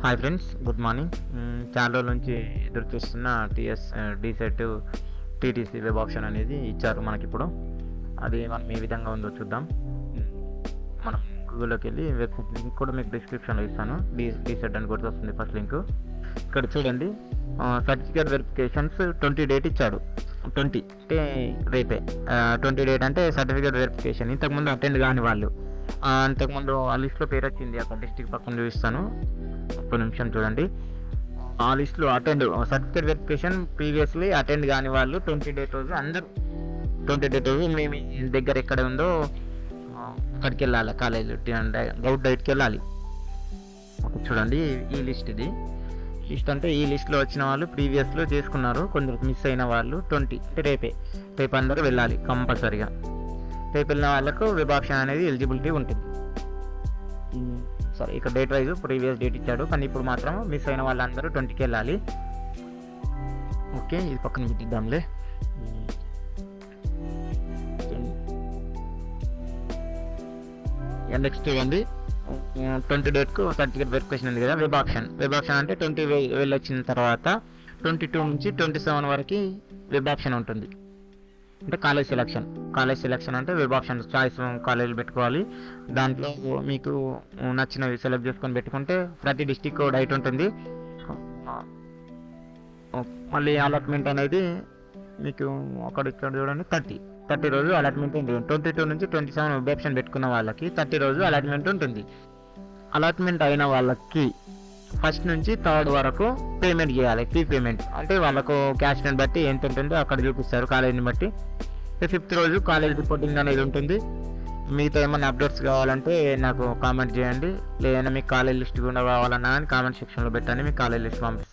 Hi friends, good morning. చాలా రోజుల నుంచి ఎదురు చూస్తున్న TS DEECET TTC web option అనేది ఇచ్చారు మనకిప్పుడు. అది మనం ఏ విధంగా ఉందో చూద్దాం. మనం గూగుల్లోకి వెళ్ళి వెబ్సైట్ లింక్ కూడా మీకు డిస్క్రిప్షన్లో ఇస్తాను. డీసెట్ అని కూడా వస్తుంది ఫస్ట్ లింక్. ఇక్కడ చూడండి, సర్టిఫికేట్ వెరిఫికేషన్స్ 20 డేట్ ఇచ్చాడు. 20 అంటే రేపే. 20 డేట్ అంటే సర్టిఫికేట్ వెరిఫికేషన్. ఇంతకుముందు అటెండ్ కాని వాళ్ళు, అంతకుముందు ఆ లిస్ట్లో పేరు వచ్చింది, అక్కడ డిస్ట్రిక్ట్ పక్కన చూపిస్తాను, ఒక్క నిమిషం చూడండి. ఆ లిస్ట్లో attend certificate verification previously attend కాని వాళ్ళు 20 డేట్ రోజు అందరూ 20 డేట్ రోజు మీ దగ్గర ఎక్కడ ఉందో అక్కడికి వెళ్ళాలి. కాలేజ్ గౌట్ డైట్కి వెళ్ళాలి. చూడండి, ఈ లిస్ట్ ఇది. లిస్ట్ అంటే ఈ లిస్ట్లో వచ్చిన వాళ్ళు ప్రీవియస్లో చేసుకున్నారు, కొందరు మిస్ అయిన వాళ్ళు 20 అంటే రేపు అందరూ వెళ్ళాలి కంపల్సరీగా. రేపు వెళ్ళిన వాళ్ళకు వెబ్ ఆప్షన్ అనేది ఎలిజిబిలిటీ ఉంటుంది. సరే, ఇక్కడ డేట్ వైజ్ ప్రీవియస్ డేట్ ఇచ్చాడు, కానీ ఇప్పుడు మాత్రం మిస్ అయిన వాళ్ళందరూ 20కి వెళ్ళాలి. ఓకే, ఇది పక్కన పెట్టిద్దాంలే. నెక్స్ట్ ఇవ్వండి, 20 డేట్కు సర్టిఫికేట్ వెరిఫికేషన్ ఉంది కదా, వెబ్ ఆప్షన్ అంటే 20 వెళ్ళొచ్చిన తర్వాత 22 నుంచి 27 వరకు వెబ్ ఆప్షన్ ఉంటుంది. అంటే కాలేజ్ సెలక్షన్ అంటే వెబ్ ఆప్షన్ చాయిస్ కాలేజీలు పెట్టుకోవాలి. దాంట్లో మీకు నచ్చినవి సెలెక్ట్ చేసుకొని పెట్టుకుంటే ప్రతి డిస్టిక్ డైట్ ఉంటుంది. మళ్ళీ అలాట్మెంట్ అనేది మీకు ఇక్కడ చూడండి, 30 రోజు అలాట్మెంట్ ఉంటుంది. 22 నుంచి 27 వెబ్ ఆప్షన్ పెట్టుకున్న వాళ్ళకి 30 రోజు అలాట్మెంట్ ఉంటుంది. అలాట్మెంట్ అయిన వాళ్ళకి ఫస్ట్ నుంచి 3rd వరకు పేమెంట్ చేయాలి, ఫీ పేమెంట్. అంటే వాళ్ళకు క్యాష్ని బట్టి ఎంత ఉంటుందో అక్కడ చూపిస్తారు, కాలేజీని బట్టి. 5th రోజు కాలేజ్ రిపోర్టింగ్ అనేది ఉంటుంది. మీతో ఏమైనా అప్డేట్స్ కావాలంటే నాకు కామెంట్ చేయండి, లేదన్నా మీకు కాలేజ్ లిస్ట్ కూడా కావాలన్నా కానీ కామెంట్ సెక్షన్లో పెట్టండి, మీకు కాలేజ్ లిస్ట్ పంపిస్తాను.